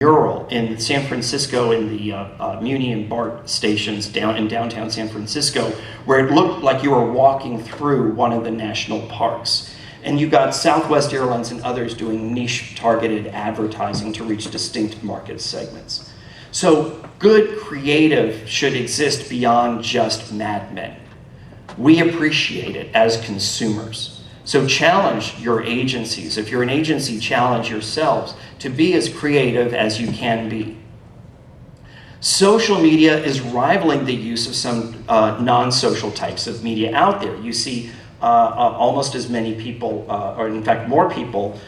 mural in San Francisco in the Muni and BART stations in downtown San Francisco, where it looked like you were walking through one of the national parks. And you got Southwest Airlines and others doing niche targeted advertising to reach distinct market segments. So good creative should exist beyond just Mad Men. We appreciate it as consumers. So challenge your agencies. If you're an agency, challenge yourselves to be as creative as you can be. Social media is rivaling the use of some non-social types of media out there. You see almost as many people, or in fact more people,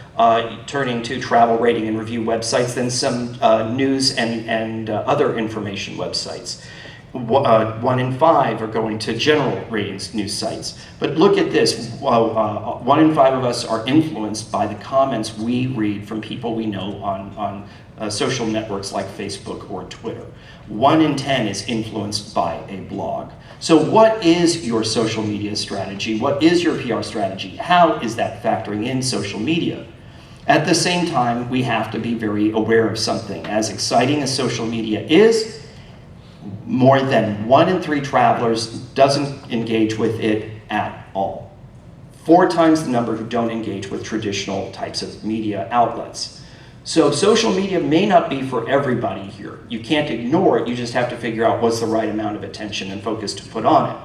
turning to travel rating and review websites than some news and other information websites. 1 in 5 are going to general ratings news sites. But look at this, 1 in 5 of us are influenced by the comments we read from people we know on social networks like Facebook or Twitter. 1 in 10 is influenced by a blog. So what is your social media strategy? What is your PR strategy? How is that factoring in social media? At the same time, we have to be very aware of something. As exciting as social media is, more than 1 in 3 travelers doesn't engage with it at all. 4 times the number who don't engage with traditional types of media outlets. So social media may not be for everybody here. You can't ignore it, you just have to figure out what's the right amount of attention and focus to put on it.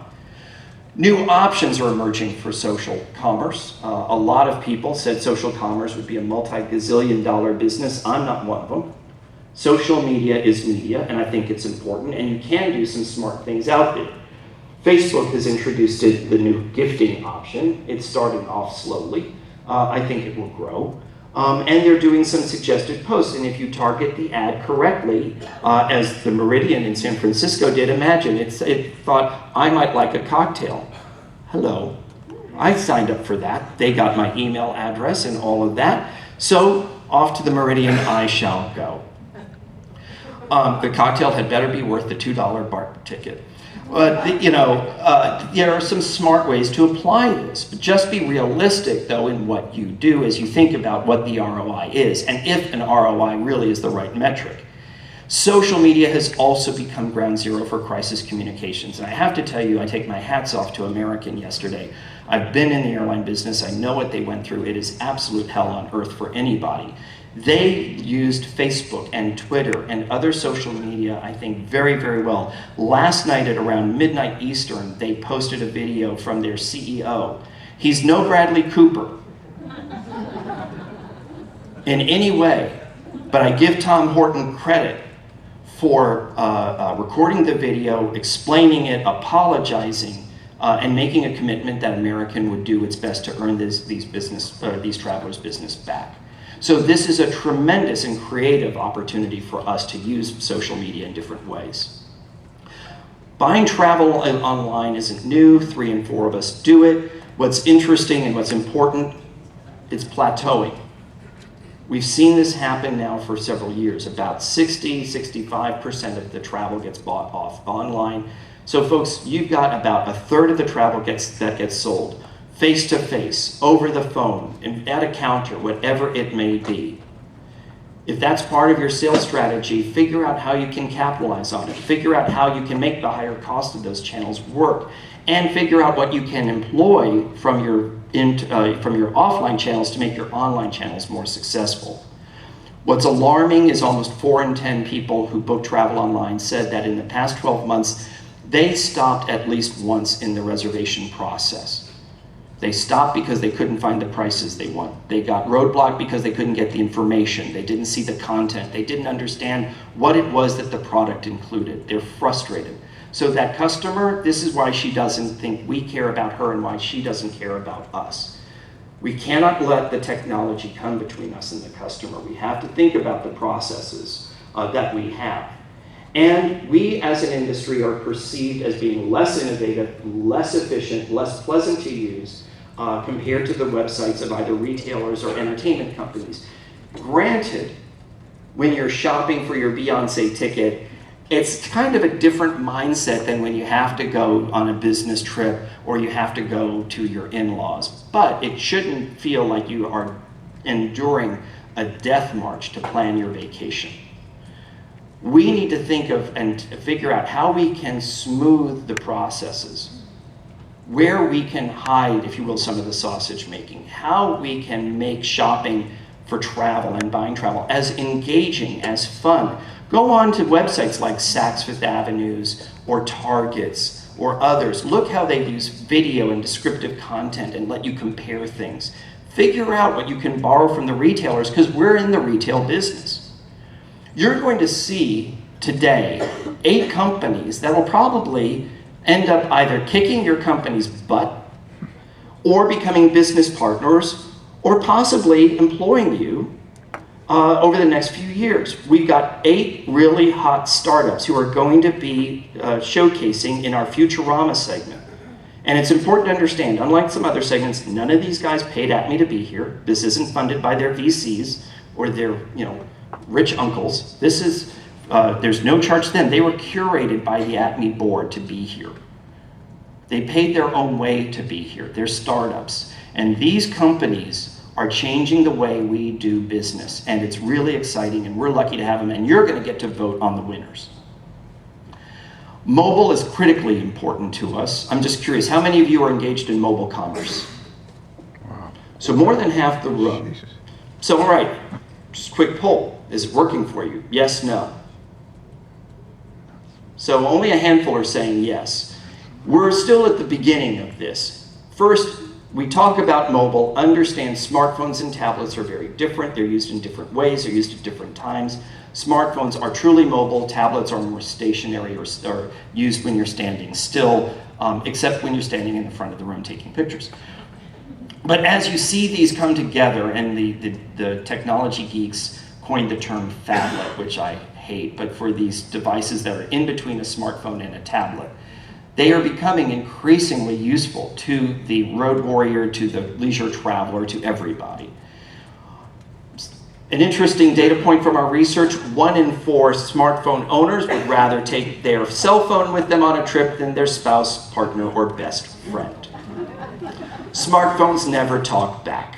New options are emerging for social commerce. A lot of people said social commerce would be a multi-gazillion dollar business. I'm not one of them. Social media is media, and I think it's important, and you can do some smart things out there. Facebook has introduced the new gifting option. It's starting off slowly. I think it will grow. And they're doing some suggested posts, and if you target the ad correctly, as the Meridian in San Francisco did, imagine it thought, I might like a cocktail. Hello. I signed up for that. They got my email address and all of that. So off to the Meridian I shall go. The cocktail had better be worth the $2 BART ticket. But there are some smart ways to apply this. But just be realistic, though, in what you do as you think about what the ROI is, and if an ROI really is the right metric. Social media has also become ground zero for crisis communications. And I have to tell you, I take my hats off to American yesterday. I've been in the airline business. I know what they went through. It is absolute hell on earth for anybody. They used Facebook and Twitter and other social media, I think, very, very well. Last night at around midnight Eastern, they posted a video from their CEO. He's no Bradley Cooper in any way, but I give Tom Horton credit for recording the video, explaining it, apologizing, and making a commitment that American would do its best to earn these travelers' business back. So this is a tremendous and creative opportunity for us to use social media in different ways. Buying travel online isn't new. 3 in 4 of us do it. What's interesting and what's important, it's plateauing. We've seen this happen now for several years. About 65% of the travel gets bought off online. So folks, you've got about 1/3 of the travel that gets sold face-to-face, over the phone, at a counter, whatever it may be. If that's part of your sales strategy, figure out how you can capitalize on it. Figure out how you can make the higher cost of those channels work, and figure out what you can employ from your offline channels to make your online channels more successful. What's alarming is almost 4 in 10 people who book travel online said that in the past 12 months, they stopped at least once in the reservation process. They stopped because they couldn't find the prices they want. They got roadblocked because they couldn't get the information. They didn't see the content. They didn't understand what it was that the product included. They're frustrated. So that customer, this is why she doesn't think we care about her and why she doesn't care about us. We cannot let the technology come between us and the customer. We have to think about the processes that we have. And we as an industry are perceived as being less innovative, less efficient, less pleasant to use compared to the websites of either retailers or entertainment companies. Granted, when you're shopping for your Beyonce ticket, it's kind of a different mindset than when you have to go on a business trip or you have to go to your in-laws. But it shouldn't feel like you are enduring a death march to plan your vacation. We need to think of and figure out how we can smooth the processes, where we can hide, if you will, some of the sausage making, how we can make shopping for travel and buying travel as engaging, as fun. Go on to websites like Saks Fifth Avenues or Target's or others. Look how they use video and descriptive content and let you compare things. Figure out what you can borrow from the retailers, because we're in the retail business. You're going to see today 8 companies that will probably end up either kicking your company's butt or becoming business partners or possibly employing you over the next few years. We've got 8 really hot startups who are going to be showcasing in our Futurama segment. And it's important to understand, unlike some other segments, none of these guys paid ATME to be here. This isn't funded by their VCs or their, rich uncles. This is, there's no charge to them. They were curated by the ATME board to be here. They paid their own way to be here. They're startups. And these companies are changing the way we do business. And it's really exciting, and we're lucky to have them. And you're going to get to vote on the winners. Mobile is critically important to us. I'm just curious, how many of you are engaged in mobile commerce? Wow. So more than half the room. Jesus. So all right, just a quick poll. Is it working for you? Yes, no. So only a handful are saying yes. We're still at the beginning of this. First, we talk about mobile, understand smartphones and tablets are very different. They're used in different ways. They're used at different times. Smartphones are truly mobile. Tablets are more stationary or used when you're standing still, except when you're standing in the front of the room taking pictures. But as you see these come together, and the technology geeks coined the term phablet, which I hate, but for these devices that are in between a smartphone and a tablet, they are becoming increasingly useful to the road warrior, to the leisure traveler, to everybody. An interesting data point from our research, 1 in 4 smartphone owners would rather take their cell phone with them on a trip than their spouse, partner, or best friend. Smartphones never talk back.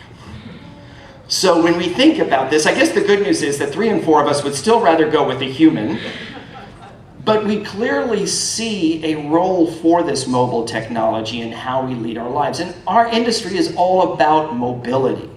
So when we think about this, I guess the good news is that 3 in 4 of us would still rather go with a human, but we clearly see a role for this mobile technology in how we lead our lives. And our industry is all about mobility.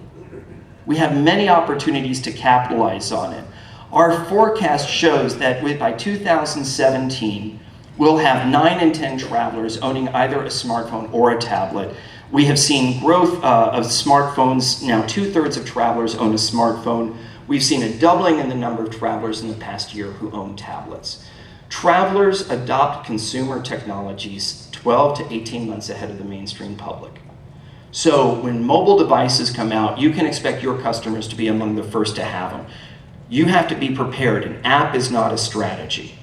We have many opportunities to capitalize on it. Our forecast shows that by 2017, we'll have 9 in 10 travelers owning either a smartphone or a tablet. We have seen growth of smartphones. Now 2/3 of travelers own a smartphone. We've seen a doubling in the number of travelers in the past year who own tablets. Travelers adopt consumer technologies 12 to 18 months ahead of the mainstream public. So when mobile devices come out, you can expect your customers to be among the first to have them. You have to be prepared. An app is not a strategy.